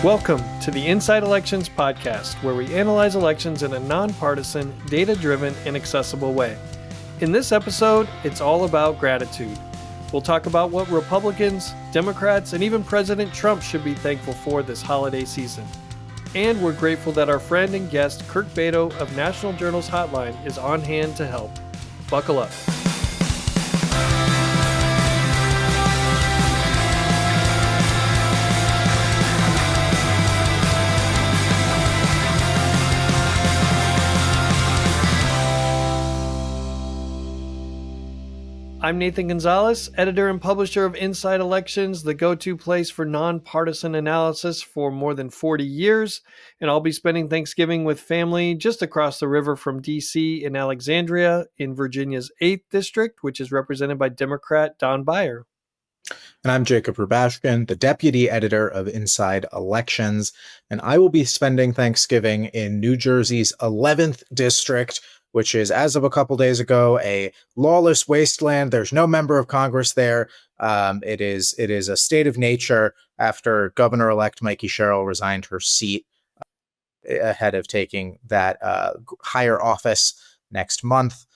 Welcome to the Inside Elections podcast, where we analyze elections in a nonpartisan, data-driven, and accessible way. In this episode, it's all about gratitude. We'll talk about what Republicans, Democrats, and even President Trump should be thankful for this holiday season. And we're grateful that our friend and guest, Kirk Bado of National Journal's Hotline, is on hand to help. Buckle up. I'm Nathan Gonzales, editor and publisher of Inside Elections, the go-to place for nonpartisan analysis for more than 40 years, and I'll be spending Thanksgiving with family just across the river from D.C. in Alexandria in Virginia's 8th District, which is represented by Democrat Don Beyer. And I'm Jacob Rubashkin, the deputy editor of Inside Elections, and I will be spending Thanksgiving in New Jersey's 11th District, which is, as of a couple days ago, a lawless wasteland. There's no member of Congress there. It is a state of nature after Governor-elect Mikey Sherrill resigned her seat ahead of taking that higher office next month.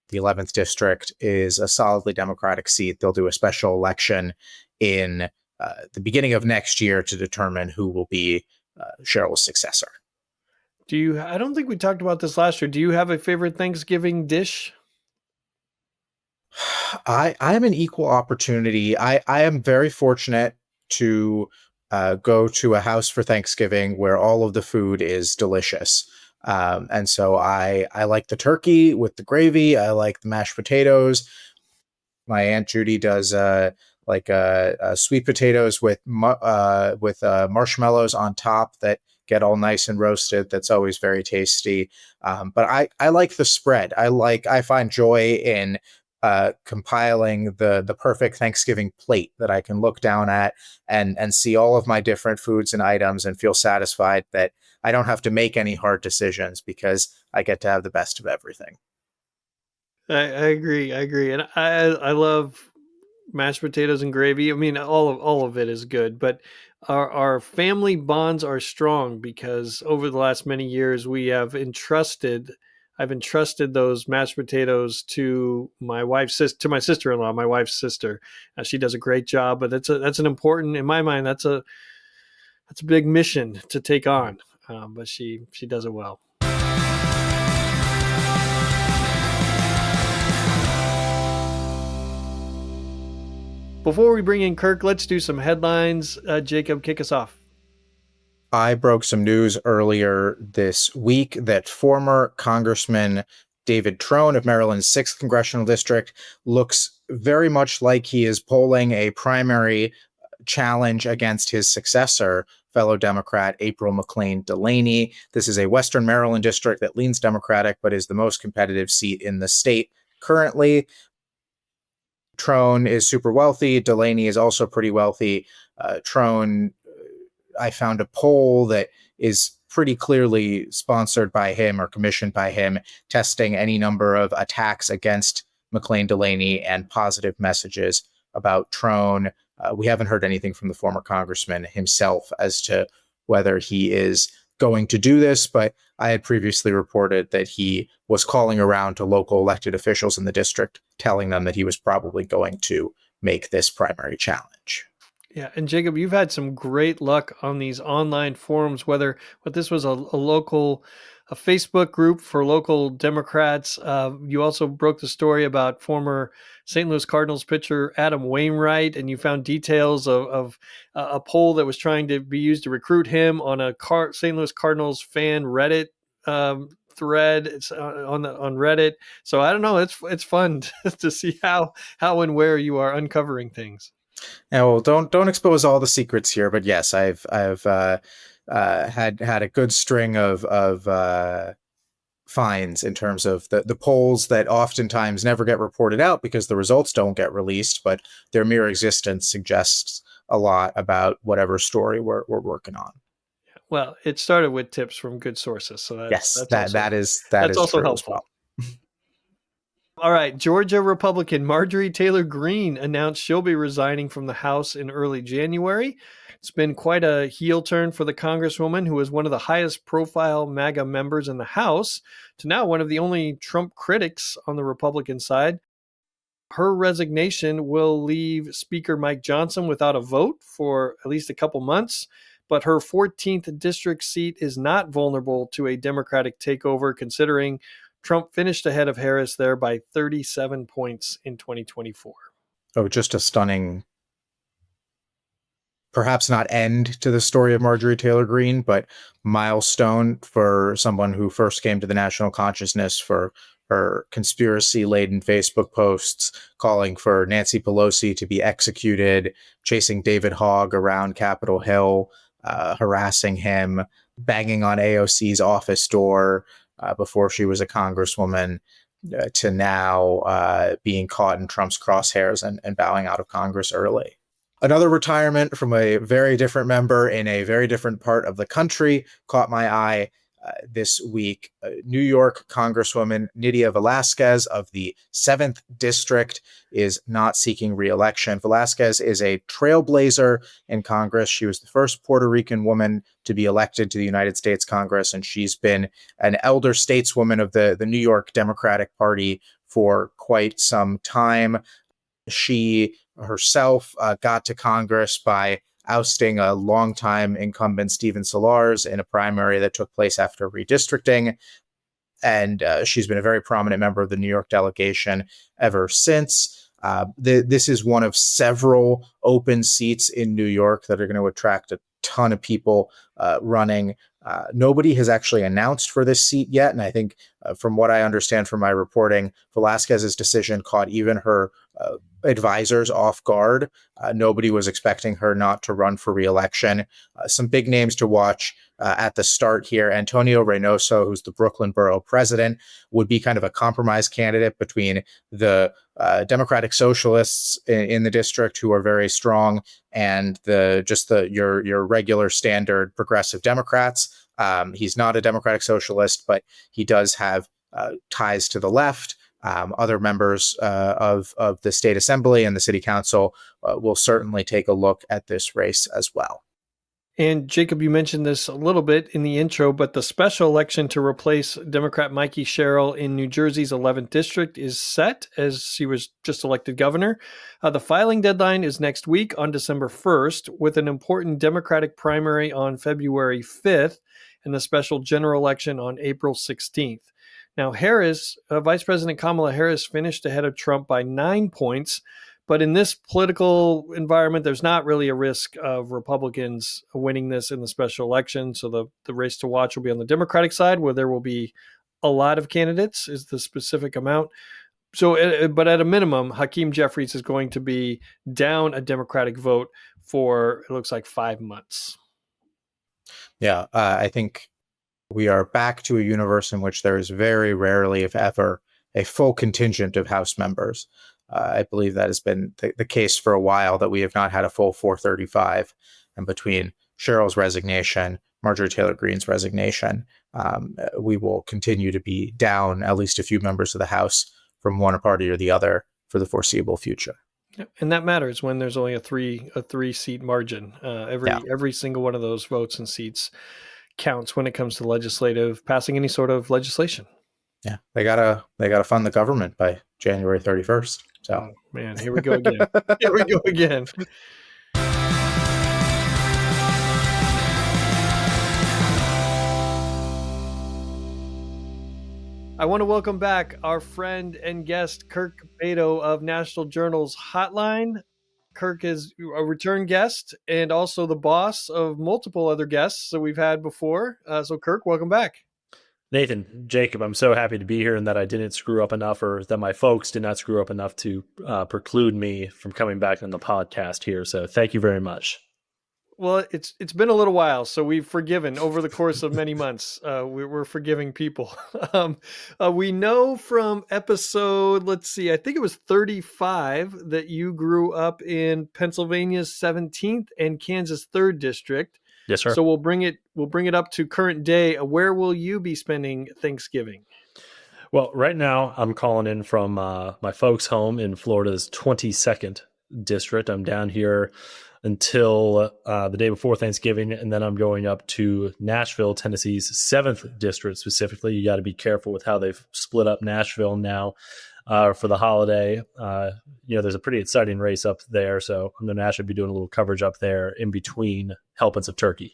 The 11th District is a solidly Democratic seat. They'll do a special election in the beginning of next year to determine who will be Sherrill's successor. I don't think we talked about this last year. Do you have a favorite Thanksgiving dish? I am an equal opportunity. I am very fortunate to go to a house for Thanksgiving where all of the food is delicious. And so I like the turkey with the gravy. I like the mashed potatoes. My Aunt Judy does sweet potatoes with marshmallows on top that get all nice and roasted. That's always very tasty. But I like the spread. I find joy in compiling the perfect Thanksgiving plate that I can look down at and see all of my different foods and items and feel satisfied that I don't have to make any hard decisions because I get to have the best of everything. I agree. And I love mashed potatoes and gravy. I mean, all of it is good, but our family bonds are strong because over the last many years I've entrusted those mashed potatoes to my sister-in-law, my wife's sister. She does a great job, but that's an important, in my mind, that's a big mission to take on. But she does it well. Before we bring in Kirk, let's do some headlines. Jacob, kick us off. I broke some news earlier this week that former Congressman David Trone of Maryland's 6th Congressional District looks very much like he is polling a primary challenge against his successor, fellow Democrat April McClain Delaney. This is a Western Maryland district that leans Democratic, but is the most competitive seat in the state currently. Trone is super wealthy. Delaney is also pretty wealthy. Trone, I found a poll that is pretty clearly sponsored by him or commissioned by him, testing any number of attacks against McClain Delaney and positive messages about Trone. We haven't heard anything from the former congressman himself as to whether he is going to do this, but I had previously reported that he was calling around to local elected officials in the district, telling them that he was probably going to make this primary challenge. Yeah, and Jacob, you've had some great luck on these online forums, whether this was a Facebook group for local Democrats. You also broke the story about former St. Louis Cardinals pitcher Adam Wainwright, and you found details of a poll that was trying to be used to recruit him on a St. Louis Cardinals fan Reddit thread. It's on Reddit. So I don't know. It's fun to see how and where you are uncovering things. Yeah, well, don't expose all the secrets here, but yes, I've had a good string of finds in terms of the polls that oftentimes never get reported out because the results don't get released, but their mere existence suggests a lot about whatever story we're working on. Well, it started with tips from good sources, so that is also helpful. Well. All right. Georgia Republican Marjorie Taylor Greene announced she'll be resigning from the House in early January. It's been quite a heel turn for the Congresswoman, who is one of the highest profile MAGA members in the House, to now one of the only Trump critics on the Republican side. Her resignation will leave Speaker Mike Johnson without a vote for at least a couple months, but her 14th district seat is not vulnerable to a Democratic takeover, considering Trump finished ahead of Harris there by 37 points in 2024. Oh, just a stunning, perhaps not end to the story of Marjorie Taylor Greene, but milestone for someone who first came to the national consciousness for her conspiracy-laden Facebook posts calling for Nancy Pelosi to be executed, chasing David Hogg around Capitol Hill, harassing him, banging on AOC's office door before she was a congresswoman, to now being caught in Trump's crosshairs and bowing out of Congress early. Another retirement from a very different member in a very different part of the country caught my eye this week. New York Congresswoman Nydia Velázquez of the 7th District is not seeking re-election. Velázquez is a trailblazer in Congress. She was the first Puerto Rican woman to be elected to the United States Congress, and she's been an elder stateswoman of the New York Democratic Party for quite some time. She herself got to Congress by ousting a longtime incumbent Stephen Solars in a primary that took place after redistricting. And she's been a very prominent member of the New York delegation ever since. This is one of several open seats in New York that are going to attract a ton of people running. Nobody has actually announced for this seat yet. And I think from what I understand from my reporting, Velázquez's decision caught even her advisors off guard. Nobody was expecting her not to run for re-election. Some big names to watch at the start here. Antonio Reynoso, who's the Brooklyn Borough president, would be kind of a compromise candidate between the Democratic Socialists in the district, who are very strong, and your regular standard progressive Democrats. He's not a Democratic Socialist, but he does have ties to the left. Other members of the state assembly and the city council will certainly take a look at this race as well. And Jacob, you mentioned this a little bit in the intro, but the special election to replace Democrat Mikey Sherrill in New Jersey's 11th district is set, as she was just elected governor. The filing deadline is next week on December 1st, with an important Democratic primary on February 5th and the special general election on April 16th. Now, Vice President Kamala Harris finished ahead of Trump by 9 points. But in this political environment, there's not really a risk of Republicans winning this in the special election. So the race to watch will be on the Democratic side, where there will be a lot of candidates, is the specific amount. So, but at a minimum, Hakeem Jeffries is going to be down a Democratic vote for, it looks like, 5 months. Yeah, I think we are back to a universe in which there is very rarely, if ever, a full contingent of House members. I believe that has been the case for a while, that we have not had a full 435. And between Sherrill's resignation, Marjorie Taylor Greene's resignation, we will continue to be down at least a few members of the House from one party or the other for the foreseeable future. And that matters when there's only a three seat margin. Every single one of those votes and seats counts when it comes to passing any sort of legislation. Yeah, they gotta fund the government by January 31st. So, oh, man, here we go again. Here we go again. I want to welcome back our friend and guest, Kirk Bado of National Journal's Hotline. Kirk is a return guest and also the boss of multiple other guests that we've had before. So, Kirk, welcome back. Nathan, Jacob, I'm so happy to be here and that I didn't screw up enough, or that my folks did not screw up enough to preclude me from coming back on the podcast here. So thank you very much. Well, it's been a little while, so we've forgiven over the course of many months. We're forgiving people. We know from episode, I think it was 35, that you grew up in Pennsylvania's 17th and Kansas 3rd district. Yes, sir. So we'll bring it up to current day. Where will you be spending Thanksgiving? Well, right now I'm calling in from my folks' home in Florida's 22nd district. I'm down here until the day before Thanksgiving, and then I'm going up to Nashville, Tennessee's 7th district specifically. You got to be careful with how they've split up Nashville now for the holiday. There's a pretty exciting race up there, so I'm going to actually be doing a little coverage up there in between helpings of turkey.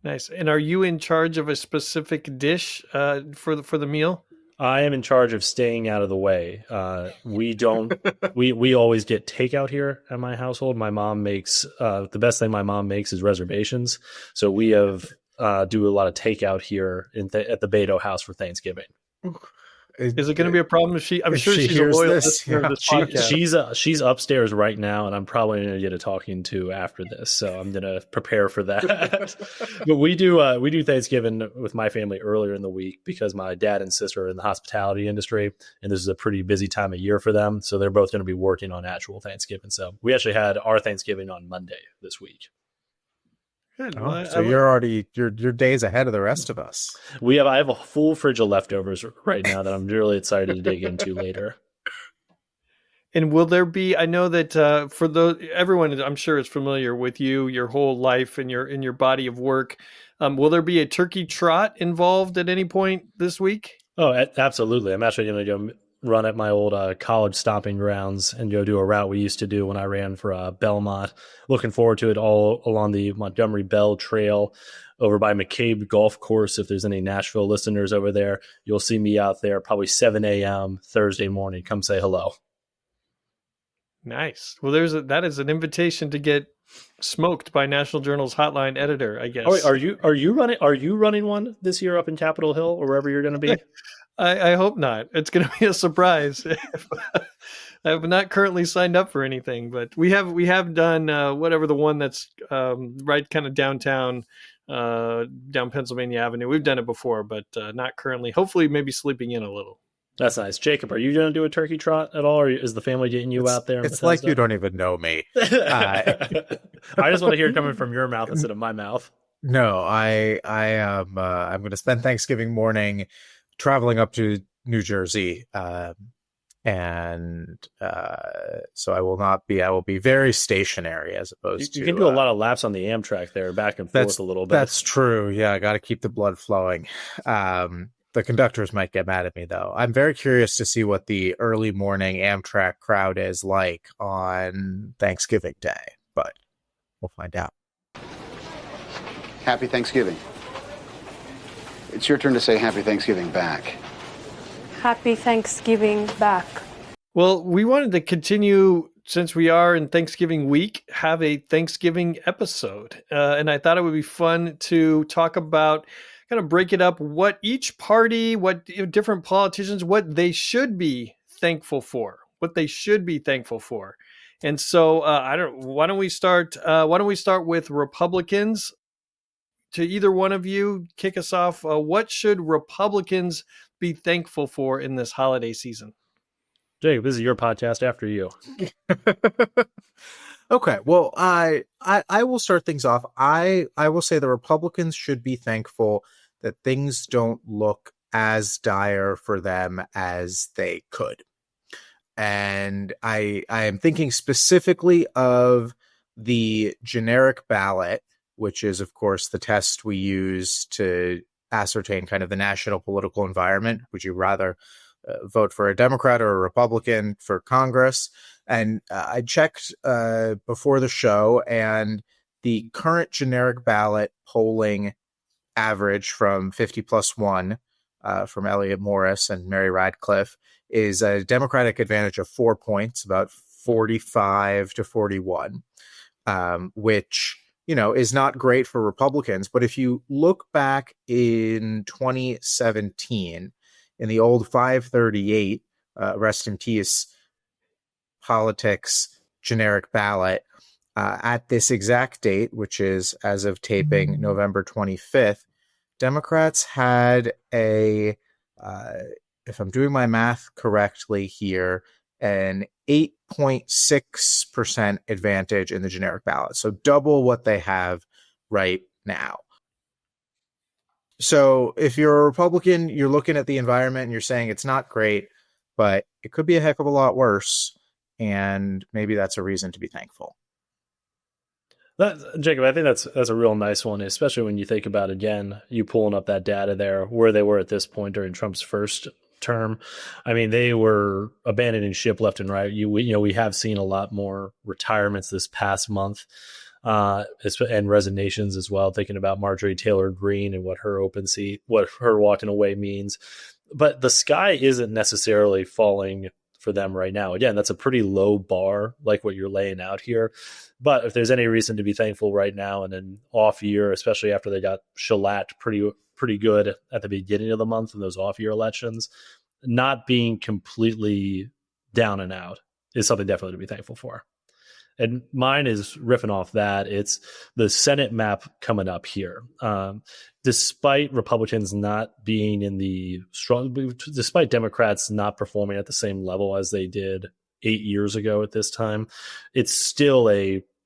Nice. And are you in charge of a specific dish for the meal? I am in charge of staying out of the way. We don't. we always get takeout here at my household. My mom makes the best thing my mom makes is reservations. So we have do a lot of takeout here at the Bado house for Thanksgiving. Is it going to be a problem if I'm sure she's a loyal listener of this podcast. She's upstairs right now, and I'm probably going to get a talking to after this, so I'm going to prepare for that. But we do Thanksgiving with my family earlier in the week because my dad and sister are in the hospitality industry, and this is a pretty busy time of year for them, so they're both going to be working on actual Thanksgiving. So we actually had our Thanksgiving on Monday this week. Good. Oh, so you're already you're days ahead of the rest of us. I have a full fridge of leftovers right now that I'm really excited to dig into later. And will there be? I know that for everyone, I'm sure is familiar with you, your whole life, and your body of work. Will there be a turkey trot involved at any point this week? Oh, absolutely! I'm actually going to go run at my old college stomping grounds and go do a route we used to do when I ran for Belmont. Looking forward to it all along the Montgomery Bell Trail over by McCabe Golf Course. If there's any Nashville listeners over there, you'll see me out there probably 7 a.m. Thursday morning. Come say hello. Nice. Well, that is an invitation to get smoked by National Journal's Hotline editor, I guess. Oh, wait, are you running one this year up in Capitol Hill or wherever you're going to be? I hope not. It's going to be a surprise. I have not currently signed up for anything, but we have done whatever the one that's right kind of downtown, down Pennsylvania Avenue. We've done it before, but not currently. Hopefully, maybe sleeping in a little. That's nice. Jacob, are you going to do a turkey trot at all, or is the family getting you out there? It's like you don't even know me. I just want to hear it coming from your mouth instead of my mouth. No, I am. I'm going to spend Thanksgiving morning traveling up to New Jersey, and so I will not be. I will be very stationary as opposed to. You can do a lot of laps on the Amtrak there, back and forth a little bit. That's true. Yeah, I got to keep the blood flowing. The conductors might get mad at me, though. I'm very curious to see what the early morning Amtrak crowd is like on Thanksgiving Day, but we'll find out. Happy Thanksgiving. It's your turn to say Happy Thanksgiving back. Happy Thanksgiving back. Well, we wanted to continue, since we are in Thanksgiving week, have a Thanksgiving episode. And I thought it would be fun to talk about, kind of break it up, what each party, what different politicians, what they should be thankful for, And so why don't we start with Republicans? To either one of you, kick us off. What should Republicans be thankful for in this holiday season? Jake, this is your podcast after you. Okay, well, I will start things off. I will say the Republicans should be thankful that things don't look as dire for them as they could. And I am thinking specifically of the generic ballot, which is, of course, the test we use to ascertain kind of the national political environment. Would you rather vote for a Democrat or a Republican for Congress? And I checked before the show, and the current generic ballot polling average from 50+1 from Elliot Morris and Mary Radcliffe is a Democratic advantage of 4 points, about 45 to 41, which, is not great for Republicans. But if you look back in 2017, in the old 538, rest in peace, politics generic ballot, at this exact date, which is as of taping November 25th, Democrats had if I'm doing my math correctly here, an 8.6% advantage in the generic ballot. So double what they have right now. So if you're a Republican, you're looking at the environment and you're saying it's not great, but it could be a heck of a lot worse. And maybe that's a reason to be thankful. Jacob, I think that's a real nice one, especially when you think about, again, you pulling up that data there, where they were at this point during Trump's first term. I mean, they were abandoning ship left and right. We have seen a lot more retirements this past month, and resignations as well. Thinking about Marjorie Taylor Greene and what her what her walking away means, but the sky isn't necessarily falling for them right now. Again, that's a pretty low bar, like what you're laying out here. But if there's any reason to be thankful right now in an off year, especially after they got shellacked pretty good at the beginning of the month in those off year elections, not being completely down and out is something definitely to be thankful for. And mine is riffing off that. It's the Senate map coming up here. Despite Republicans not being in the strong, despite Democrats not performing at the same level as they did 8 years ago at this time, it's still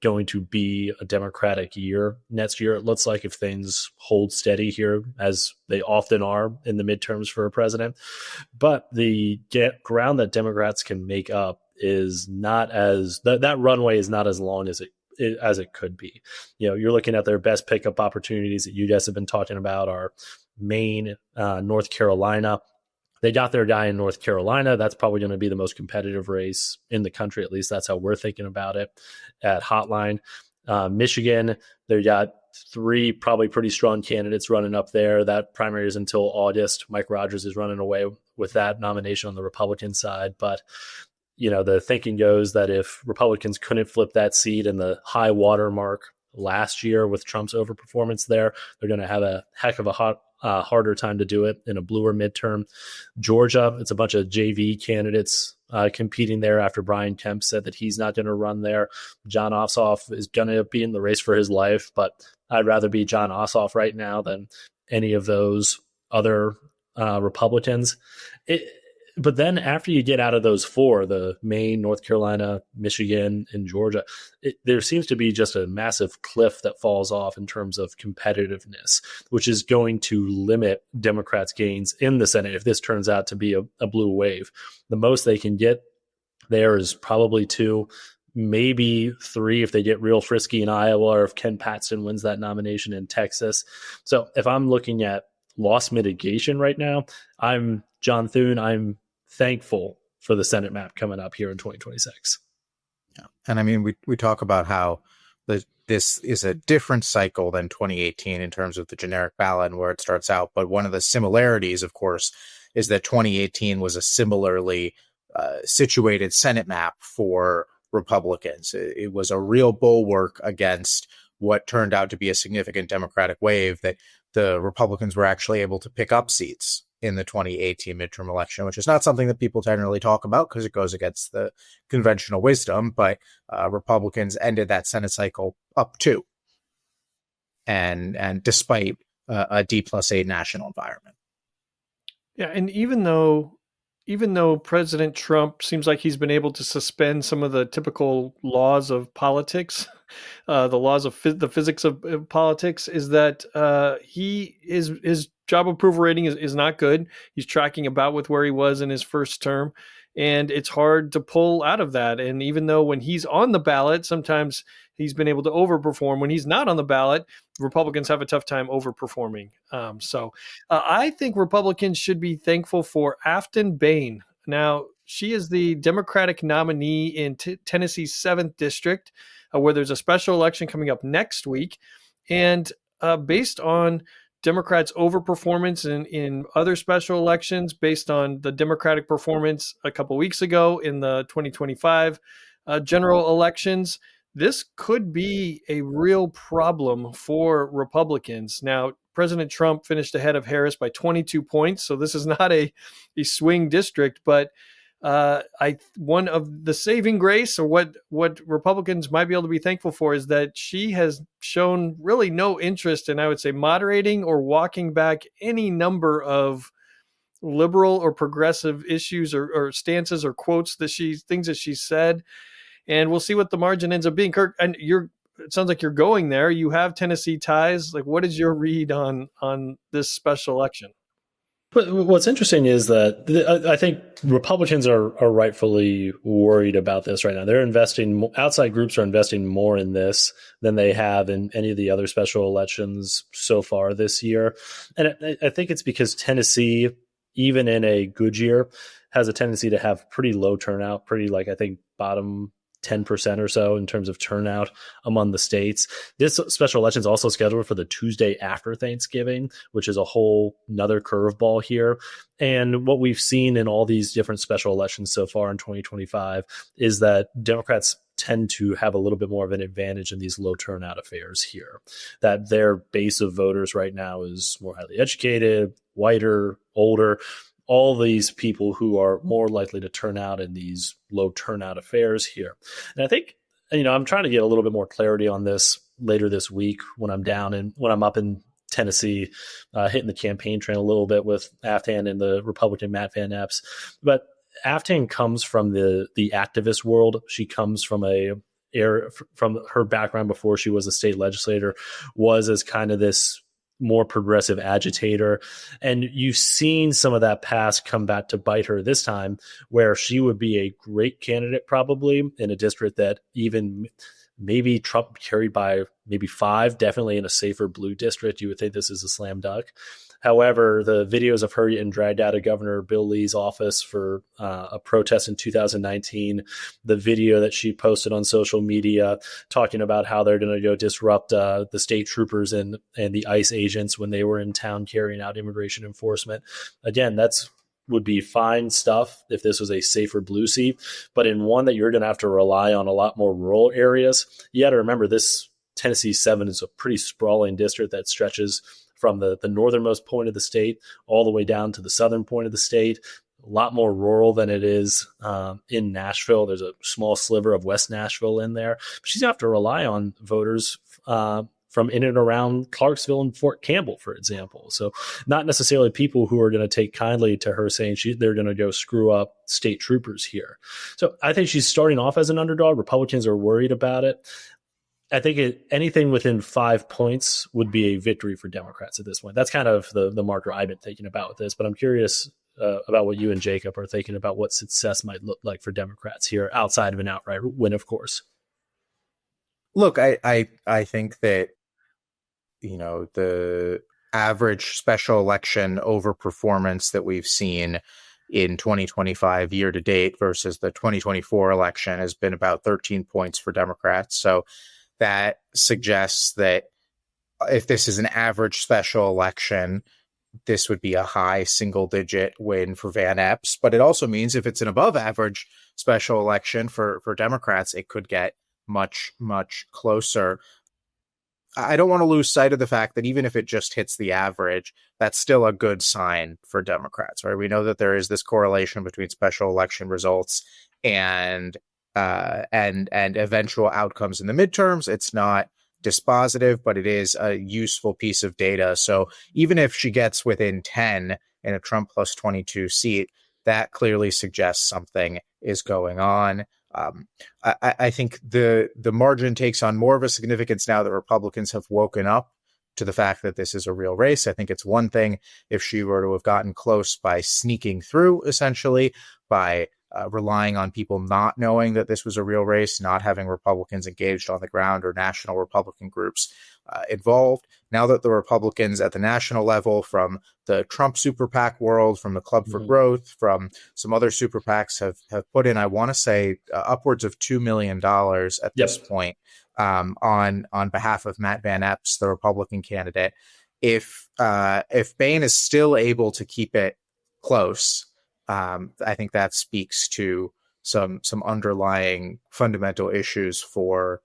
going to be a Democratic year next year. It looks like, if things hold steady here, as they often are in the midterms for a president. But the ground that Democrats can make up is not that runway is not as long as it could be. You're looking at their best pickup opportunities that you guys have been talking about are Maine, North Carolina. They got their guy in North Carolina. That's probably going to be the most competitive race in the country. At least that's how we're thinking about it at Hotline. Michigan, they got 3 probably pretty strong candidates running up there. That primary is until August. Mike Rogers is running away with that nomination on the Republican side. But, the thinking goes that if Republicans couldn't flip that seat in the high water mark last year with Trump's overperformance there, they're going to have a heck of a harder time to do it in a bluer midterm. Georgia, it's a bunch of JV candidates competing there after Brian Kemp said that he's not going to run there. John Ossoff is going to be in the race for his life, but I'd rather be John Ossoff right now than any of those other Republicans. But then after you get out of those 4, the Maine, North Carolina, Michigan, and Georgia, there seems to be just a massive cliff that falls off in terms of competitiveness, which is going to limit Democrats' gains in the Senate if this turns out to be a blue wave. The most they can get there is probably 2, maybe 3 if they get real frisky in Iowa, or if Ken Paxton wins that nomination in Texas. So if I'm looking at loss mitigation right now, I'm John Thune. I'm thankful for the Senate map coming up here in 2026. Yeah. And I mean, we talk about how this is a different cycle than 2018 in terms of the generic ballot and where it starts out. But one of the similarities, of course, is that 2018 was a similarly situated Senate map for Republicans. It was a real bulwark against what turned out to be a significant Democratic wave, that the Republicans were actually able to pick up seats in the 2018 midterm election, which is not something that people generally talk about because it goes against the conventional wisdom. But Republicans ended that Senate cycle up 2, and despite a D+8 national environment. Yeah, and even though President Trump seems like he's been able to suspend some of the typical laws of politics, the laws of the physics of politics, is that his job approval rating is not good. He's tracking about with where he was in his first term, and it's hard to pull out of that. And even though when he's on the ballot, sometimes he's been able to overperform, when he's not on the ballot, Republicans have a tough time overperforming. So I think Republicans should be thankful for Afton Bain. Now, she is the Democratic nominee in Tennessee's 7th district, where there's a special election coming up next week. And based on Democrats' overperformance in other special elections, based on the Democratic performance a couple weeks ago in the 2025 general elections, this could be a real problem for Republicans. Now, President Trump finished ahead of Harris by 22 points, so this is not a swing district, but one of the saving grace, or what Republicans might be able to be thankful for, is that she has shown really no interest in, I would say, moderating or walking back any number of liberal or progressive issues or stances or quotes things that she said. And we'll see what the margin ends up being. Kirk, and it sounds like you're going there. You have Tennessee ties. Like, what is your read on this special election? But what's interesting is that I think Republicans are rightfully worried about this right now. They're investing, outside groups are investing more in this than they have in any of the other special elections so far this year. And I think it's because Tennessee, even in a good year, has a tendency to have pretty low turnout, I think bottom 10% or so in terms of turnout among the states. This special election is also scheduled for the Tuesday after Thanksgiving, which is a whole another curveball here. And what we've seen in all these different special elections so far in 2025 is that Democrats tend to have a little bit more of an advantage in these low turnout affairs here, that their base of voters right now is more highly educated, whiter, older, all these people who are more likely to turn out in these low turnout affairs here. And I think, I'm trying to get a little bit more clarity on this later this week when I'm up in Tennessee, hitting the campaign train a little bit with Aftan and the Republican Matt Van Epps. But Aftan comes from the activist world. She comes from from her background before she was a state legislator, was as kind of this more progressive agitator. And you've seen some of that past come back to bite her this time, where she would be a great candidate probably in a district that even maybe Trump carried by maybe 5, definitely in a safer blue district. You would think this is a slam dunk. However, the videos of her getting dragged out of Governor Bill Lee's office for a protest in 2019, the video that she posted on social media talking about how they're going to go disrupt the state troopers and the ICE agents when they were in town carrying out immigration enforcement. Again, would be fine stuff if this was a safer blue seat, but in one that you're going to have to rely on a lot more rural areas. You got to remember this Tennessee 7 is a pretty sprawling district that stretches from the northernmost point of the state all the way down to the southern point of the state. A lot more rural than it is in Nashville. There's a small sliver of West Nashville in there. But she's going to have to rely on voters from in and around Clarksville and Fort Campbell, for example. So not necessarily people who are going to take kindly to her saying they're going to go screw up state troopers here. So I think she's starting off as an underdog. Republicans are worried about it. I think anything within 5 points would be a victory for Democrats at this point. That's kind of the marker I've been thinking about with this, but I'm curious about what you and Jacob are thinking about what success might look like for Democrats here outside of an outright win, of course. Look, I think that, the average special election overperformance that we've seen in 2025 year to date versus the 2024 election has been about 13 points for Democrats. So that suggests that if this is an average special election, this would be a high single-digit win for Van Epps. But it also means if it's an above-average special election for Democrats, it could get much, much closer. I don't want to lose sight of the fact that even if it just hits the average, that's still a good sign for Democrats, right? We know that there is this correlation between special election results and eventual outcomes in the midterms. It's not dispositive, but it is a useful piece of data. So even if she gets within 10 in a Trump plus 22 seat, that clearly suggests something is going on. I think the margin takes on more of a significance now that Republicans have woken up to the fact that this is a real race. I think it's one thing if she were to have gotten close by sneaking through, essentially, by relying on people not knowing that this was a real race, not having Republicans engaged on the ground or national Republican groups involved. Now that the Republicans at the national level, from the Trump super PAC world, from the Club for Growth, from some other super PACs have put in, I want to say, upwards of $2 million at this point on behalf of Matt Van Epps, the Republican candidate. If Bain is still able to keep it close, I think that speaks to some underlying fundamental issues for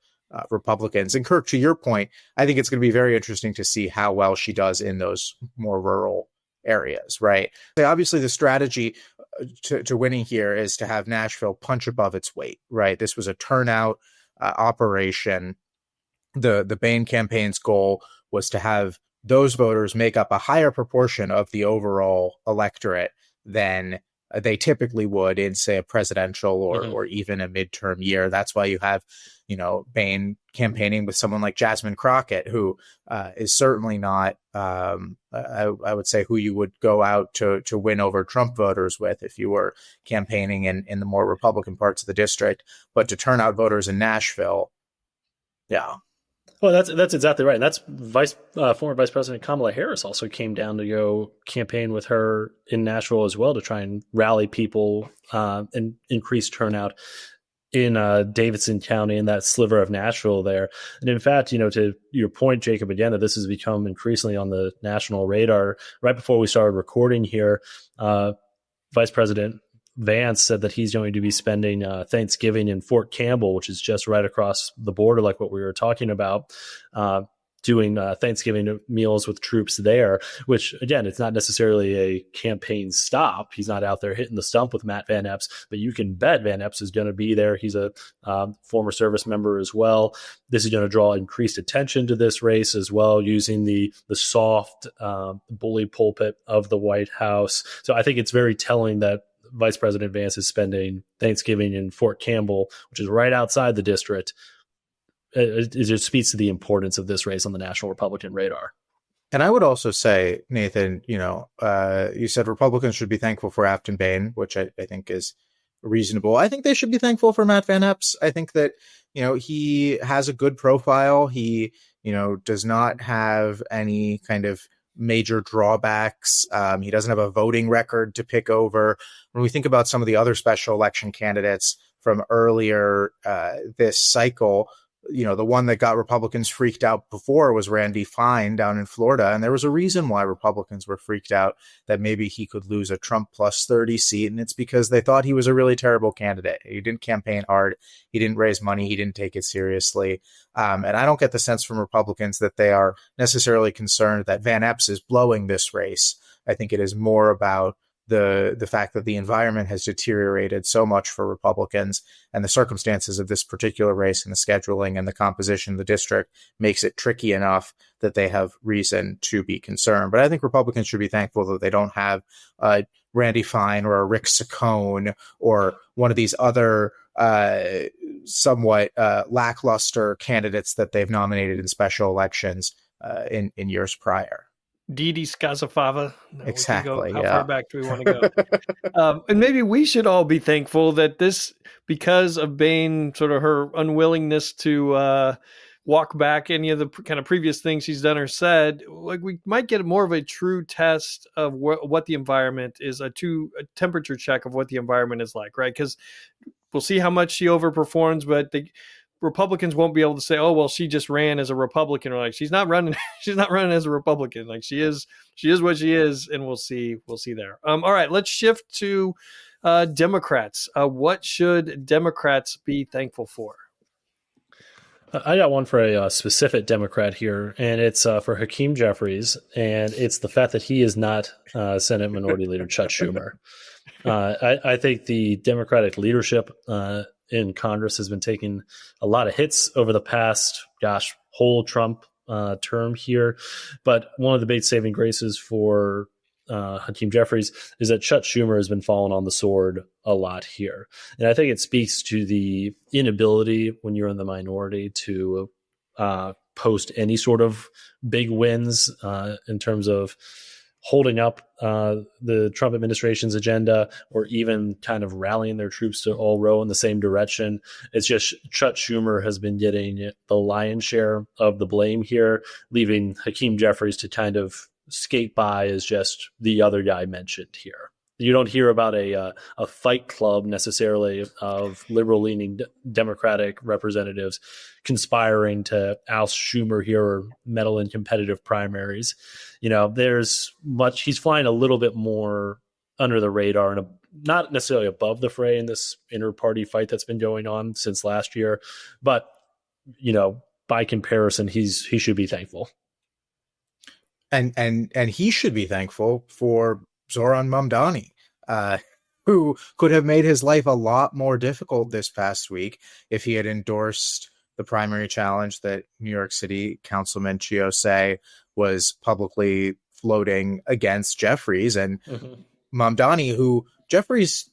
Republicans. And Kirk, to your point, I think it's going to be very interesting to see how well she does in those more rural areas, right? Obviously, the strategy to winning here is to have Nashville punch above its weight, right? This was a turnout operation. The Bain campaign's goal was to have those voters make up a higher proportion of the overall electorate than they typically would in, say, a presidential or even a midterm year. That's why you have, Bain campaigning with someone like Jasmine Crockett, who is certainly not, I would say, who you would go out to win over Trump voters with if you were campaigning in the more Republican parts of the district. But to turn out voters in Nashville, yeah. Well, that's exactly right. And that's former Vice President Kamala Harris also came down to go campaign with her in Nashville as well to try and rally people and increase turnout in Davidson County and that sliver of Nashville there. And in fact, to your point, Jacob, again, that this has become increasingly on the national radar. Right before we started recording here, Vice President Vance said that he's going to be spending Thanksgiving in Fort Campbell, which is just right across the border, like what we were talking about, doing Thanksgiving meals with troops there, which, again, it's not necessarily a campaign stop. He's not out there hitting the stump with Matt Van Epps, but you can bet Van Epps is going to be there. He's a former service member as well. This is going to draw increased attention to this race as well, using the soft bully pulpit of the White House. So I think it's very telling that Vice President Vance is spending Thanksgiving in Fort Campbell, which is right outside the district. It just speaks to the importance of this race on the national Republican radar. And I would also say, Nathan, you said Republicans should be thankful for Afton Bain, which I think is reasonable. I think they should be thankful for Matt Van Epps. I think that, he has a good profile. He, does not have any kind of major drawbacks. He doesn't have a voting record to pick over. When we think about some of the other special election candidates from earlier this cycle, the one that got Republicans freaked out before was Randy Fine down in Florida. And there was a reason why Republicans were freaked out that maybe he could lose a Trump plus 30 seat. And it's because they thought he was a really terrible candidate. He didn't campaign hard. He didn't raise money. He didn't take it seriously. And I don't get the sense from Republicans that they are necessarily concerned that Van Epps is blowing this race. I think it is more about the fact that the environment has deteriorated so much for Republicans, and the circumstances of this particular race and the scheduling and the composition of the district makes it tricky enough that they have reason to be concerned. But I think Republicans should be thankful that they don't have Randy Fine or a Rick Saccone or one of these other somewhat lackluster candidates that they've nominated in special elections in years prior. Didi Skazafava. No, exactly. How far back do we want to go? And maybe we should all be thankful that this, because of Bain, sort of her unwillingness to walk back any of the kind of previous things she's done or said, like we might get more of a true test of what the environment is, a temperature check of what the environment is like, right? Because we'll see how much she overperforms, but Republicans won't be able to say, oh, well, she just ran as a Republican, or like she's not running as a Republican. Like she is what she is. And we'll see there. All right, let's shift to Democrats. What should Democrats be thankful for? I got one for a specific Democrat here, and it's for Hakeem Jeffries, and it's the fact that he is not Senate Minority Leader Chuck Schumer. I think the Democratic leadership in Congress has been taking a lot of hits over the past, whole Trump term here. But one of the big saving graces for Hakeem Jeffries is that Chuck Schumer has been falling on the sword a lot here. And I think it speaks to the inability when you're in the minority to post any sort of big wins in terms of holding up the Trump administration's agenda, or even kind of rallying their troops to all row in the same direction. It's just Chuck Schumer has been getting the lion's share of the blame here, leaving Hakeem Jeffries to kind of skate by as just the other guy mentioned here. You don't hear about a fight club necessarily of liberal-leaning Democratic representatives conspiring to oust Schumer here or meddle in competitive primaries. There's much. He's flying a little bit more under the radar and not necessarily above the fray in this inter-party fight that's been going on since last year. But by comparison, he should be thankful. And he should be thankful for Zoran Mamdani, who could have made his life a lot more difficult this past week if he had endorsed the primary challenge that New York City Councilman Chiosei was publicly floating against Jeffries. And Mamdani, who Jeffries,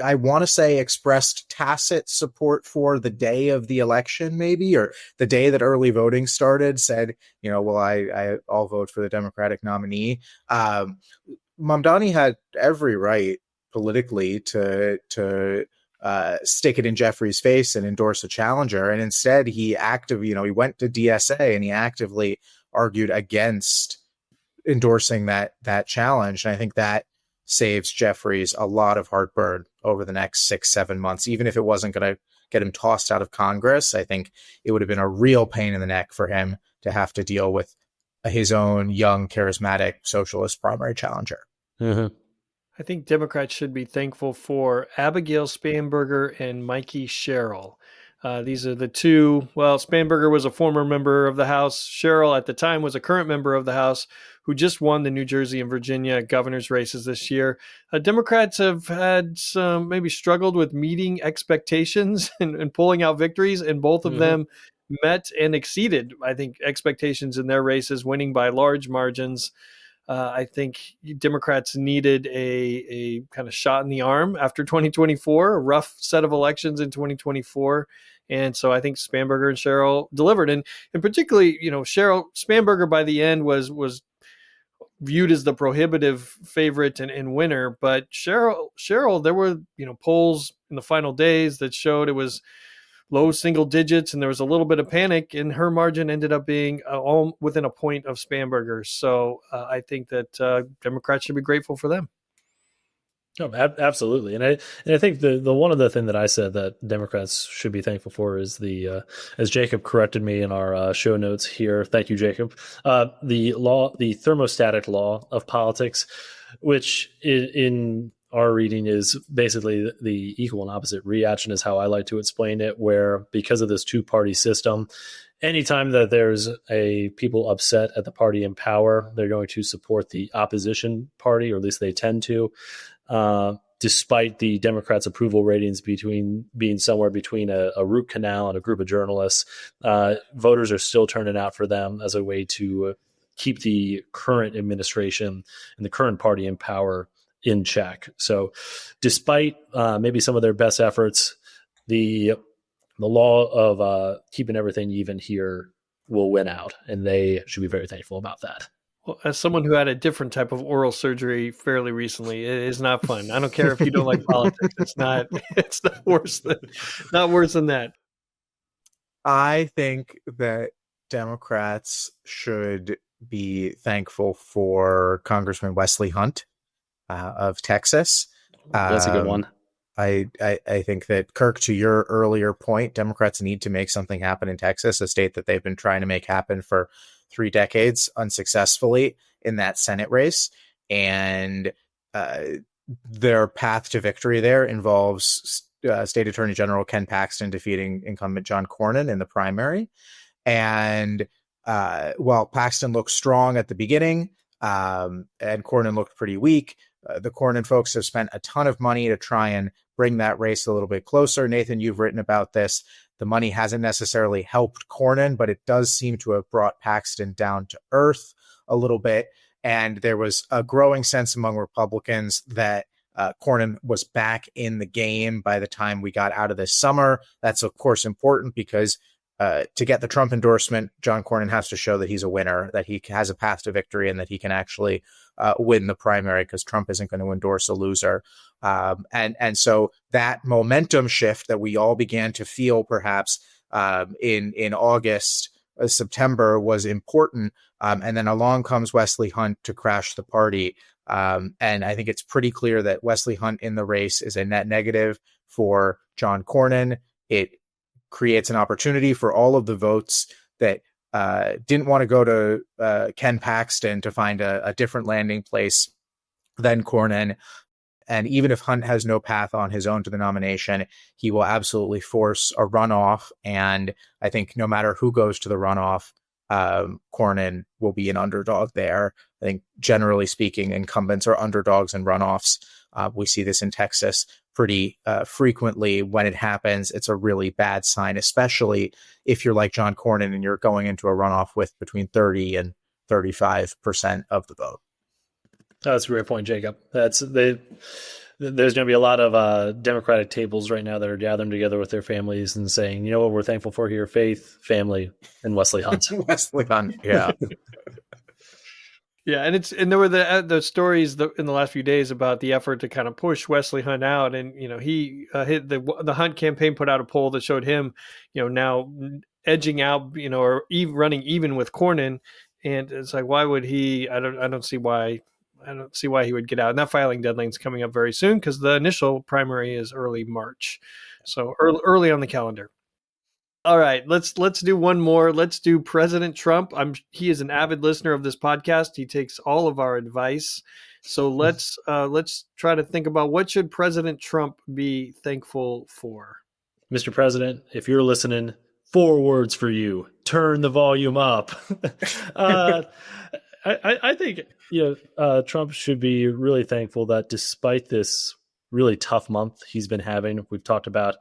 I want to say, expressed tacit support for the day of the election, maybe, or the day that early voting started, said, well, I'll vote for the Democratic nominee. Mamdani had every right politically to stick it in Jeffries' face and endorse a challenger. And instead he went to DSA and he actively argued against endorsing that challenge. And I think that saves Jeffries a lot of heartburn over the next 6-7 months. Even if it wasn't going to get him tossed out of Congress, I think it would have been a real pain in the neck for him to have to deal with his own young, charismatic socialist primary challenger. Mm-hmm. I think Democrats should be thankful for Abigail Spanberger and Mikey Sherrill. These are the two. Well, Spanberger was a former member of the House. Sherrill at the time was a current member of the House who just won the New Jersey and Virginia governor's races this year. Democrats have had maybe struggled with meeting expectations and pulling out victories, and both of them met and exceeded, I think, expectations in their races, winning by large margins. I think Democrats needed a kind of shot in the arm after 2024, a rough set of elections in 2024. And so I think Spanberger and Sherrill delivered. And particularly, Spanberger by the end was viewed as the prohibitive favorite and winner. But Sherrill, there were, polls in the final days that showed it was low single digits, and there was a little bit of panic, and her margin ended up being all within a point of Spanberger's. So I think that Democrats should be grateful for them. Oh, absolutely, and I think the one other thing that I said that Democrats should be thankful for is the as Jacob corrected me in our show notes here. Thank you, Jacob. The thermostatic law of politics, which in our reading is basically the equal and opposite reaction, is how I like to explain it, where because of this two-party system, anytime that there's people upset at the party in power, they're going to support the opposition party, or at least they tend to, despite the Democrats' approval ratings being somewhere between a root canal and a group of journalists. Voters are still turning out for them as a way to keep the current administration and the current party in power in check. So despite maybe some of their best efforts, the law of keeping everything even here will win out, and they should be very thankful about that. Well, as someone who had a different type of oral surgery fairly recently, it is not fun. I don't care if you don't like politics. It's not worse than that. I think that Democrats should be thankful for Congressman Wesley Hunt of Texas. That's a good one. I think that, Kirk, to your earlier point, Democrats need to make something happen in Texas, a state that they've been trying to make happen for 3 decades unsuccessfully in that Senate race. And their path to victory there involves State Attorney General Ken Paxton defeating incumbent John Cornyn in the primary. And while Paxton looked strong at the beginning and Cornyn looked pretty weak, the Cornyn folks have spent a ton of money to try and bring that race a little bit closer. Nathan, you've written about this. The money hasn't necessarily helped Cornyn, but it does seem to have brought Paxton down to earth a little bit. And there was a growing sense among Republicans that Cornyn was back in the game by the time we got out of this summer. That's, of course, important because to get the Trump endorsement, John Cornyn has to show that he's a winner, that he has a path to victory, and that he can actually win the primary, because Trump isn't going to endorse a loser. And so that momentum shift that we all began to feel perhaps in August, September was important. And then along comes Wesley Hunt to crash the party. And I think it's pretty clear that Wesley Hunt in the race is a net negative for John Cornyn. It creates an opportunity for all of the votes that didn't want to go to Ken Paxton to find a different landing place than Cornyn. And even if Hunt has no path on his own to the nomination, he will absolutely force a runoff. And I think no matter who goes to the runoff, Cornyn will be an underdog there. I think generally speaking, incumbents are underdogs in runoffs. We see this in Texas pretty frequently. When it happens, it's a really bad sign, especially if you're like John Cornyn and you're going into a runoff with between 30 and 35% of the vote. That's a great point, Jacob. There's going to be a lot of Democratic tables right now that are gathering together with their families and saying, you know what, we're thankful for here: faith, family, and Wesley Hunt. Wesley Hunt, yeah. Yeah, and there were the stories in the last few days about the effort to kind of push Wesley Hunt out, and he hit the Hunt campaign put out a poll that showed him, now edging out, or even running even with Cornyn, and it's like, why would he? I don't see why. I don't see why he would get out. And that filing deadline is coming up very soon because the initial primary is early March, so early on the calendar. All right, let's do one more. Let's do President Trump. He is an avid listener of this podcast. He takes all of our advice. So let's try to think about what should President Trump be thankful for. Mr. President, if you're listening, 4 words for you: turn the volume up. I think Trump should be really thankful that despite this really tough month he's been having, we've talked about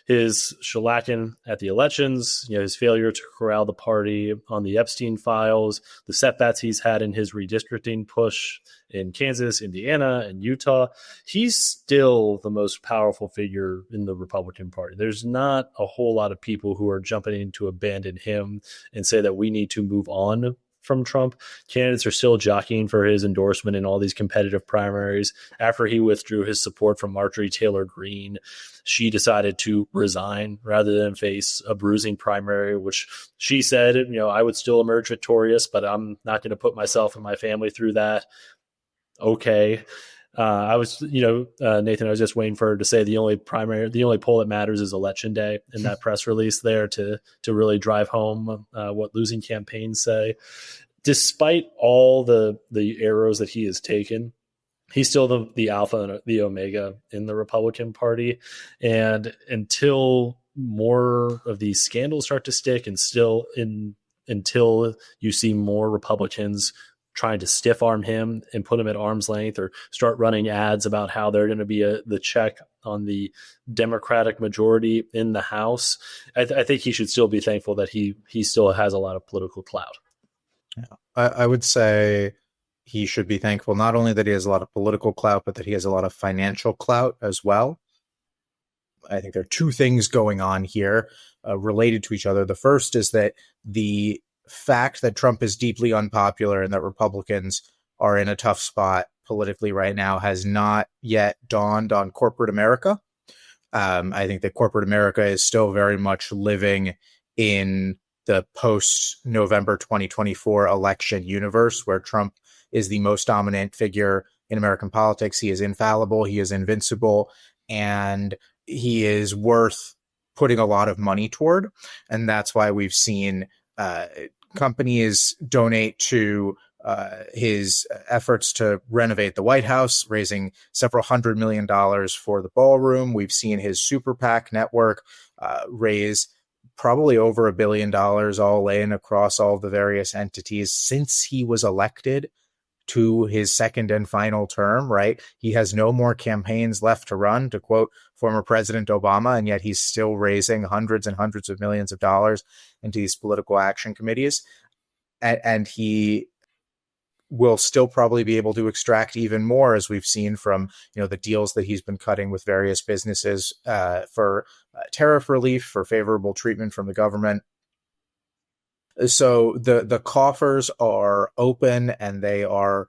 his shellacking at the elections, his failure to corral the party on the Epstein files, the setbacks he's had in his redistricting push in Kansas, Indiana, and Utah. He's still the most powerful figure in the Republican Party. There's not a whole lot of people who are jumping in to abandon him and say that we need to move on from Trump. Candidates are still jockeying for his endorsement in all these competitive primaries. After he withdrew his support from Marjorie Taylor Greene, she decided to resign rather than face a bruising primary, which she said, I would still emerge victorious, but I'm not going to put myself and my family through that. Okay. I was, Nathan, I was just waiting for her to say the only poll that matters is election day, in that press release there to really drive home what losing campaigns say. Despite all the arrows that he has taken, he's still the alpha and the omega in the Republican Party. And until more of these scandals start to stick, and until you see more Republicans trying to stiff arm him and put him at arm's length, or start running ads about how they're going to be the check on the Democratic majority in the House, I think he should still be thankful that he still has a lot of political clout. Yeah. I would say he should be thankful not only that he has a lot of political clout, but that he has a lot of financial clout as well. I think there are 2 things going on here related to each other. The first is that the fact that Trump is deeply unpopular and that Republicans are in a tough spot politically right now has not yet dawned on corporate America. I think that corporate America is still very much living in the post-November 2024 election universe, where Trump is the most dominant figure in American politics. He is infallible, he is invincible, and he is worth putting a lot of money toward. And that's why we've seen companies donate to his efforts to renovate the White House, raising several $100 million for the ballroom. We've seen his super PAC network raise probably over $1 billion all in across all the various entities since he was elected to his second and final term, right? He has no more campaigns left to run, to quote former President Obama, and yet he's still raising hundreds and hundreds of millions of dollars into these political action committees. And he will still probably be able to extract even more, as we've seen from, the deals that he's been cutting with various businesses for tariff relief, for favorable treatment from the government. So the coffers are open, and they are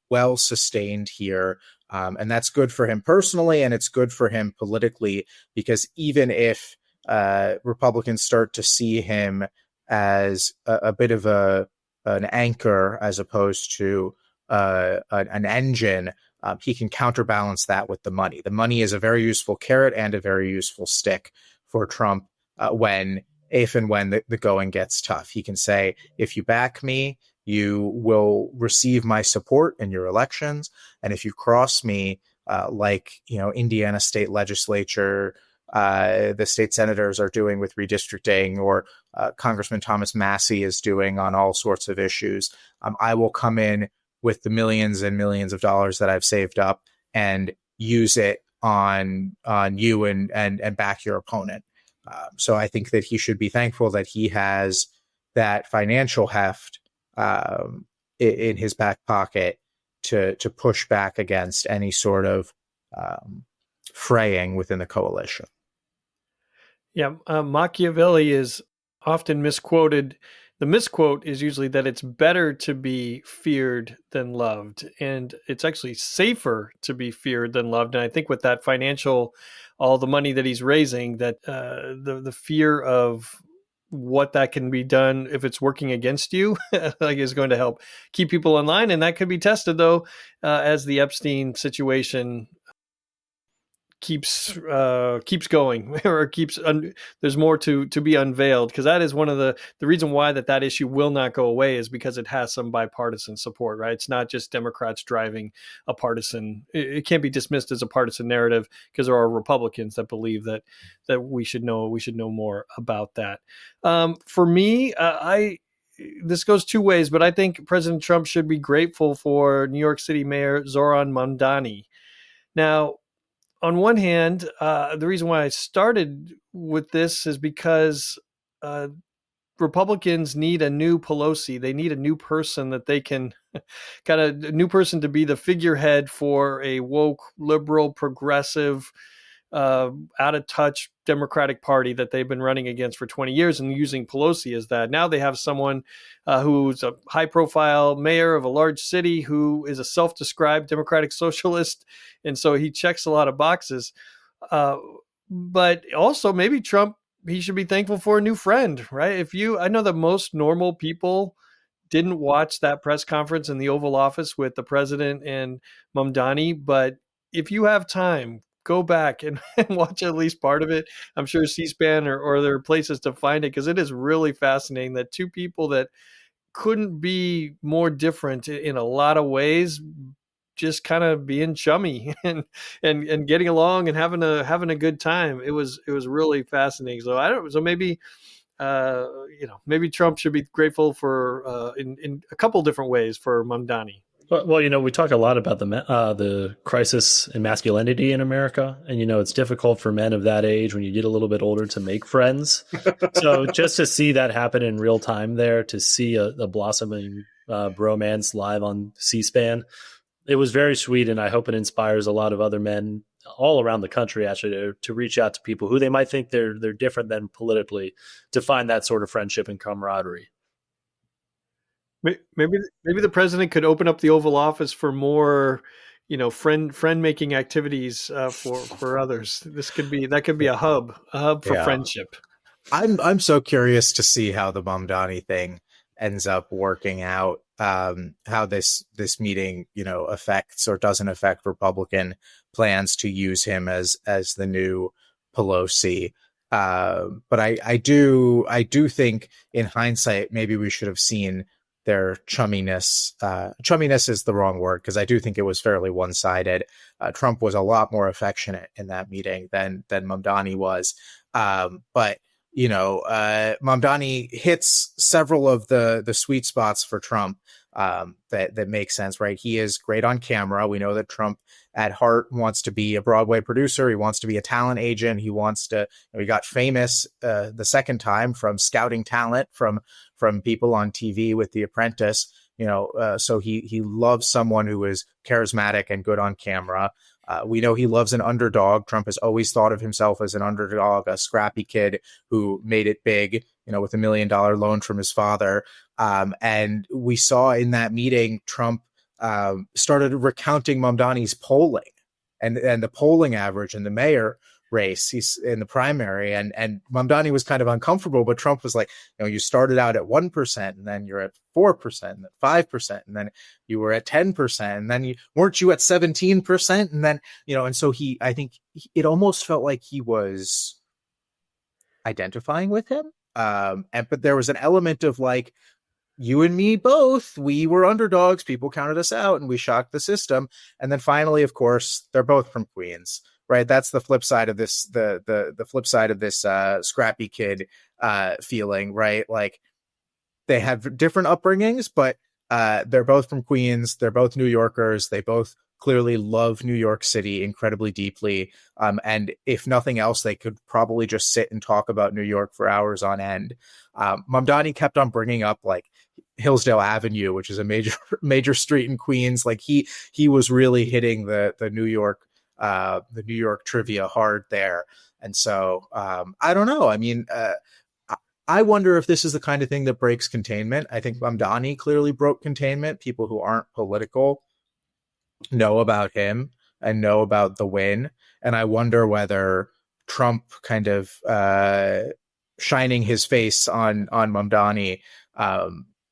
well sustained here, and that's good for him personally, and it's good for him politically, because even if Republicans start to see him as a bit of an anchor as opposed to an engine, he can counterbalance that with the money. The money is a very useful carrot and a very useful stick for Trump if and when the going gets tough. He can say, if you back me, you will receive my support in your elections. And if you cross me, Indiana state legislature, the state senators are doing with redistricting, or Congressman Thomas Massey is doing on all sorts of issues, I will come in with the millions and millions of dollars that I've saved up and use it on you and back your opponent. So I think that he should be thankful that he has that financial heft in his back pocket to push back against any sort of fraying within the coalition. Yeah, Machiavelli is often misquoted. The misquote is usually that it's better to be feared than loved, and it's actually safer to be feared than loved. And I think with that all the money that he's raising, that the fear of what that can be done if it's working against you, like, is going to help keep people in line. And that could be tested, though, as the Epstein situation keeps going, or there's more to be unveiled, because that is one of the reason why that issue will not go away, is because it has some bipartisan support, right? It's not just Democrats driving a partisan. It can't be dismissed as a partisan narrative, because there are Republicans that believe that we should know more about that. For me, this goes two ways, but I think President Trump should be grateful for New York City Mayor Zohran Mamdani. Now, on one hand, the reason why I started with this is because Republicans need a new Pelosi. They need a new person that they can kind of a new person to be the figurehead for a woke, liberal, progressive, out of touch Democratic Party that they've been running against for 20 years, and using Pelosi as that. Now they have someone who's a high profile mayor of a large city who is a self-described Democratic socialist. And so he checks a lot of boxes. But also maybe Trump, he should be thankful for a new friend, right? I know that most normal people didn't watch that press conference in the Oval Office with the president and Mamdani, but if you have time, go back and watch at least part of it. I'm sure C-SPAN or there are places to find it, because it is really fascinating that two people that couldn't be more different in a lot of ways, just kind of being chummy and getting along and having a good time. It was really fascinating. So maybe maybe Trump should be grateful for in a couple different ways for Mamdani. Well, we talk a lot about the crisis in masculinity in America, and it's difficult for men of that age, when you get a little bit older, to make friends. So just to see that happen in real time there, to see a blossoming bromance live on C-SPAN, it was very sweet, and I hope it inspires a lot of other men all around the country, actually, to reach out to people who they might think they're different than politically, to find that sort of friendship and camaraderie. Maybe the president could open up the Oval Office for more, friend making activities for others. That could be a hub for friendship. I'm so curious to see how the Mamdani thing ends up working out. How this meeting, affects or doesn't affect Republican plans to use him as the new Pelosi. But I do think, in hindsight, maybe we should have seen their chumminess. Chumminess is the wrong word, because I do think it was fairly one-sided. Trump was a lot more affectionate in that meeting than Mamdani was. But Mamdani hits several of the sweet spots for Trump that make sense, right? He is great on camera. We know that Trump at heart wants to be a Broadway producer. He wants to be a talent agent. He wants to, he got famous the second time from scouting talent from people on TV with The Apprentice, so he loves someone who is charismatic and good on camera. We know he loves an underdog. Trump has always thought of himself as an underdog, a scrappy kid who made it big, with $1 million loan from his father. And we saw in that meeting, Trump started recounting Mamdani's polling and the polling average in the mayor race. He's in the primary, and Mamdani was kind of uncomfortable, but Trump was like, you started out at 1%, and then you're at 4%, and then 5%, and then you were at 10%, and then weren't you at 17%? And then, and so I think it almost felt like he was identifying with him. But there was an element of like, you and me both, we were underdogs. People counted us out and we shocked the system. And then finally, of course, they're both from Queens, right? That's the flip side of this, the flip side of this scrappy kid feeling, right? Like, they have different upbringings, but they're both from Queens. They're both New Yorkers. They both clearly love New York City incredibly deeply. And if nothing else, they could probably just sit and talk about New York for hours on end. Mamdani kept on bringing up like Hillsdale Avenue, which is a major street in Queens. Like he was really hitting the New York trivia hard there. And so I don't know. I mean, I wonder if this is the kind of thing that breaks containment. I think Mamdani clearly broke containment. People who aren't political know about him and know about the win. And I wonder whether Trump kind of shining his face on Mamdani,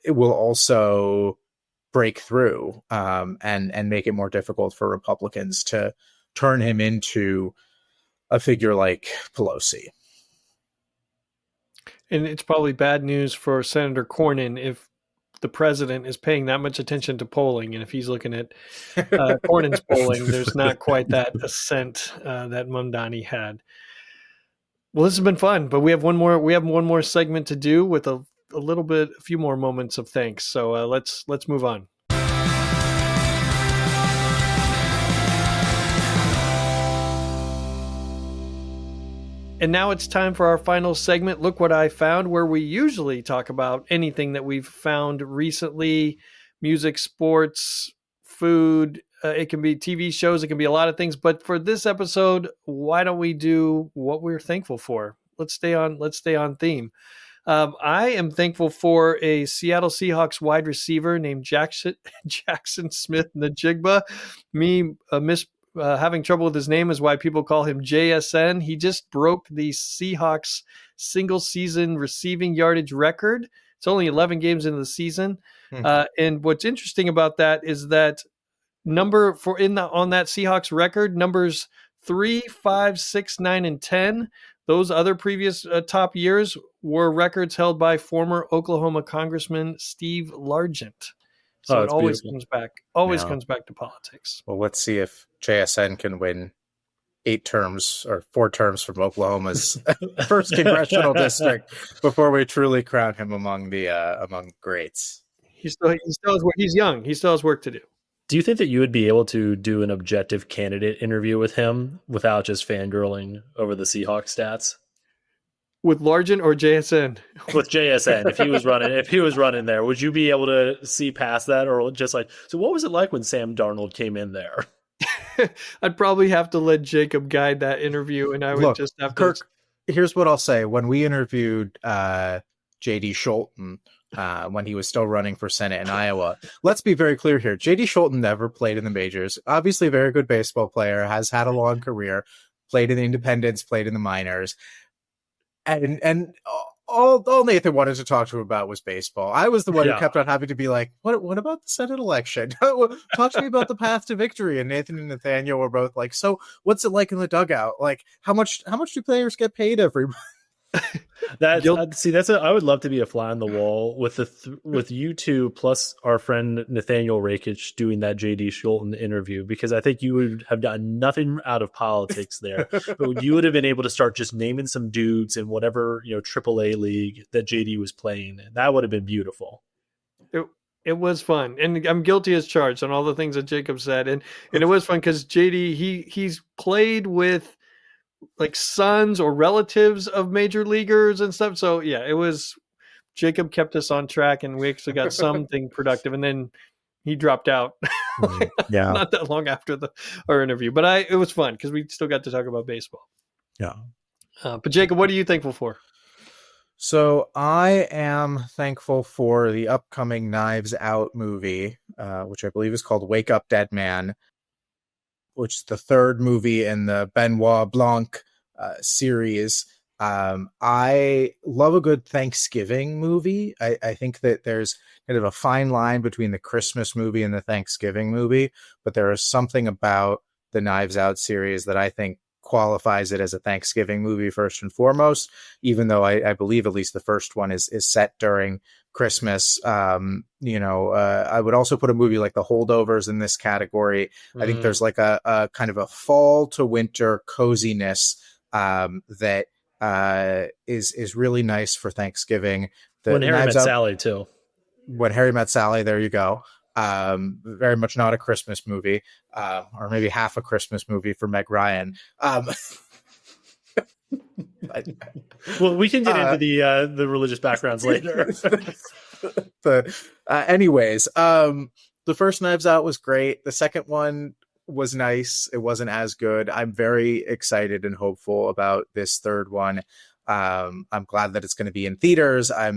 it will also break through and make it more difficult for Republicans to turn him into a figure like Pelosi. And it's probably bad news for Senator Cornyn if the president is paying that much attention to polling, and if he's looking at Cornyn's polling, there's not quite that ascent that Mamdani had. Well, this has been fun, but we have one more segment to do with a few more moments of thanks. So let's move on. And now it's time for our final segment, Look What I Found, where we usually talk about anything that we've found recently, music, sports, food. It can be TV shows. It can be a lot of things. But for this episode, why don't we do what we're thankful for? Let's stay on theme. I am thankful for a Seattle Seahawks wide receiver named Jackson Smith-Njigba. Having trouble with his name is why people call him JSN. He just broke the Seahawks single season receiving yardage record. It's only 11 games into the season. And what's interesting about that is that on that Seahawks record, numbers 3, 5, 6, 9, and 10, those other previous top years were records held by former Oklahoma Congressman Steve Largent. So it always comes back to politics. Well, let's see if JSN can win 8 terms or 4 terms from Oklahoma's first congressional district before we truly crown him among greats. He's young. He still has work to do. Do you think that you would be able to do an objective candidate interview with him without just fangirling over the Seahawks stats? With Largent or JSN? With JSN, if he was running there, would you be able to see past that, or just like, so what was it like when Sam Darnold came in there? I'd probably have to let Jacob guide that interview, and I would just have to. Kirk, here's what I'll say: when we interviewed J.D. Scholten when he was still running for Senate in Iowa, let's be very clear here: J.D. Scholten never played in the majors. Obviously, a very good baseball player, has had a long career, played in the independents, played in the minors. And all Nathan wanted to talk to him about was baseball. I was the one who kept on having to be like, what about the Senate election? Talk to me about the path to victory. And Nathan and Nathaniel were both like, so what's it like in the dugout? Like, how much do players get paid every month? I would love to be a fly on the wall with you two plus our friend Nathaniel Rakich doing that JD Scholten interview, because I think you would have done nothing out of politics there, but you would have been able to start just naming some dudes in whatever AAA league that JD was playing in. That would have been beautiful. It was fun, and I'm guilty as charged on all the things that Jacob said, and it was fun because JD he's played with like sons or relatives of major leaguers and stuff. So yeah, it was, Jacob kept us on track, and we actually got something productive, and then he dropped out not that long after our interview, but it was fun because we still got to talk about baseball. But Jacob, what are you thankful for? So I am thankful for the upcoming Knives Out movie, which I believe is called Wake Up Dead Man, which is the 3rd movie in the Benoit Blanc series. I love a good Thanksgiving movie. I think that there's kind of a fine line between the Christmas movie and the Thanksgiving movie, but there is something about the Knives Out series that I think qualifies it as a Thanksgiving movie first and foremost, even though I believe at least the first one is set during Christmas. I would also put a movie like The Holdovers in this category. I think there's like a kind of a fall to winter coziness that is really nice for Thanksgiving. When Harry Met Sally too. When Harry Met Sally, there you go. Very much not a Christmas movie, or maybe half a Christmas movie for Meg Ryan. Well, we can get into the religious backgrounds later. Anyways, the first Knives Out was great. The second one was nice. It wasn't as good. I'm very excited and hopeful about this third one. I'm glad that it's going to be in theaters. I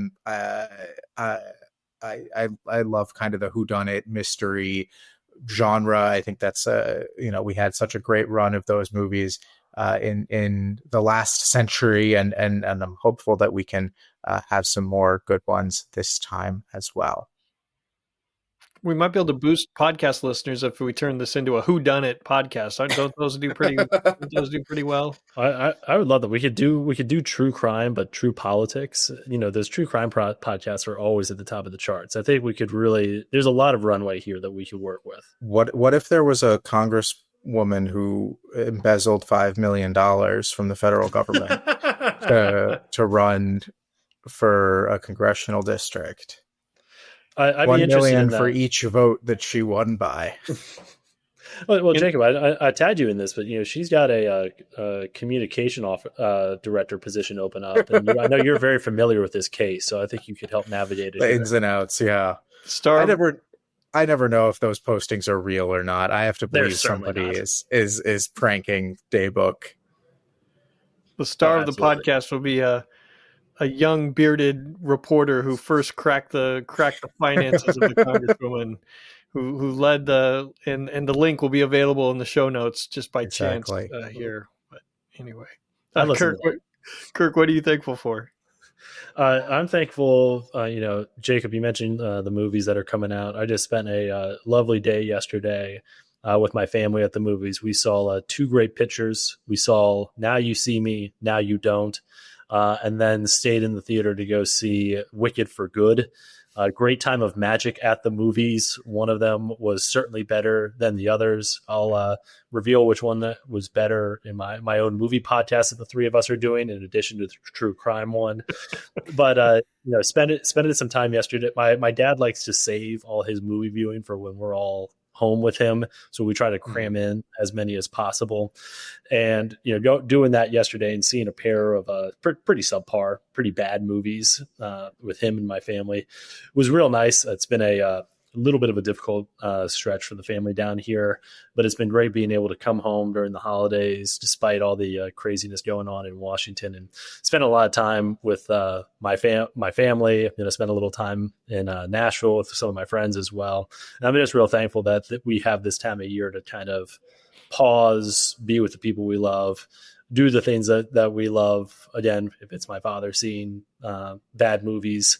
love kind of the whodunit mystery genre. I think that's we had such a great run of those movies in the last century, and I'm hopeful that we can have some more good ones this time as well. We might be able to boost podcast listeners if we turn this into a whodunit podcast. Don't those do pretty well? I would love that. We could do true crime, but true politics. Those true crime podcasts are always at the top of the charts. I think we could there's a lot of runway here that we could work with. What if there was a congresswoman who embezzled $5 million from the federal government to run for a congressional district? I'd $1 be interested million in that. for each vote that she won by. Well, Jacob, I tagged you in this, but she's got a communication director position open up, and I know you're very familiar with this case, so I think you could help navigate it. The ins and outs, yeah. I never know if those postings are real or not. I have to believe somebody is pranking Daybook. The star of the podcast will be a young bearded reporter who first cracked the finances of the congresswoman, who led and the link will be available in the show notes just by chance here. But anyway, Kirk, what are you thankful for? I'm thankful. Jacob, you mentioned the movies that are coming out. I just spent a lovely day yesterday with my family at the movies. We saw 2 great pictures. We saw Now You See Me, Now You Don't. And then stayed in the theater to go see Wicked for Good. Great time of magic at the movies. One of them was certainly better than the others. I'll reveal which one was better in my own movie podcast that the three of us are doing, in addition to the true crime one. But spending some time yesterday. My dad likes to save all his movie viewing for when we're all home with him, so we try to cram in as many as possible. And doing that yesterday and seeing a pair of pretty subpar, pretty bad movies with him and my family was real nice. It's been a little bit of a difficult stretch for the family down here, but it's been great being able to come home during the holidays despite all the craziness going on in Washington, and spend a lot of time with my family. Spend a little time in Nashville with some of my friends as well. And I'm just real thankful that we have this time of year to kind of pause, be with the people we love, do the things that we love. Again, if it's my father seeing bad movies,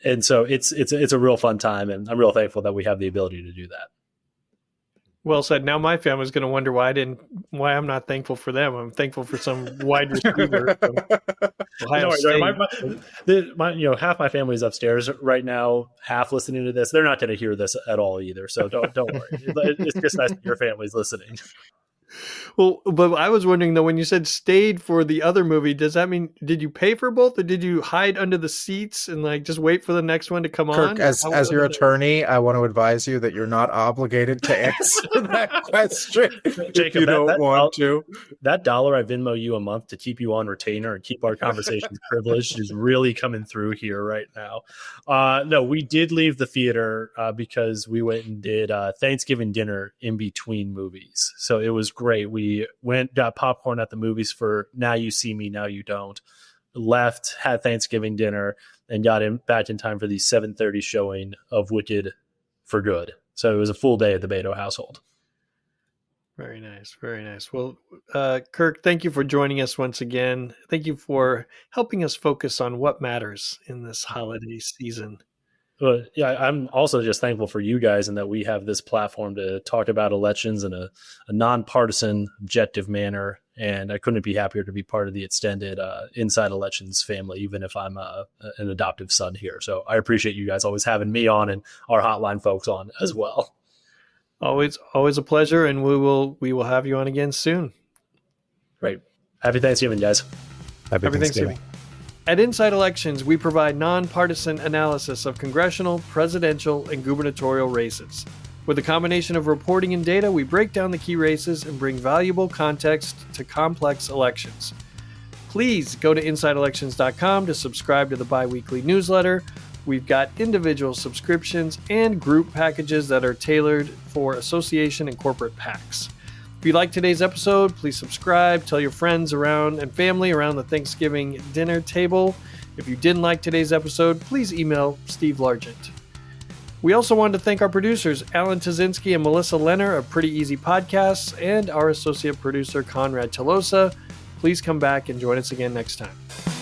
and so it's a real fun time, and I'm real thankful that we have the ability to do that. Well said. Now my family's going to wonder why I'm not thankful for them. I'm thankful for some wide receiver. Half my family is upstairs right now, half listening to this. They're not going to hear this at all either, so don't worry. It's just nice that your family's listening. Well, but I was wondering though, when you said stayed for the other movie, does that mean did you pay for both, or did you hide under the seats and just wait for the next one to come Kirk, on? as your attorney, I want to advise you that you're not obligated to answer that question. Jacob, if you don't want to. That $1 I Venmo you a month to keep you on retainer and keep our conversations privileged is really coming through here right now. No, we did leave the theater because we went and did Thanksgiving dinner in between movies. So it was great. We got popcorn at the movies for Now You See Me, Now You Don't. Left, had Thanksgiving dinner, and got back in time for the 7:30 showing of Wicked for Good. So it was a full day at the Bado household. Very nice. Very nice. Well, Kirk, thank you for joining us once again. Thank you for helping us focus on what matters in this holiday season. Well, yeah, I'm also just thankful for you guys and that we have this platform to talk about elections in a nonpartisan, objective manner. And I couldn't be happier to be part of the extended Inside Elections family, even if I'm an adoptive son here. So I appreciate you guys always having me on and our hotline folks on as well. Always a pleasure, and we will have you on again soon. Great. Happy Thanksgiving, guys. Happy Thanksgiving. At Inside Elections, we provide nonpartisan analysis of congressional, presidential, and gubernatorial races. With a combination of reporting and data, we break down the key races and bring valuable context to complex elections. Please go to InsideElections.com to subscribe to the bi-weekly newsletter. We've got individual subscriptions and group packages that are tailored for association and corporate PACs. If you like today's episode, please subscribe, tell your friends around and family around the Thanksgiving dinner table. If you didn't like today's episode, please email Steve Largent. We also wanted to thank our producers, Alan Tazinski and Melissa Lenner of Pretty Easy Podcasts, and our associate producer, Conrad Telosa. Please come back and join us again next time.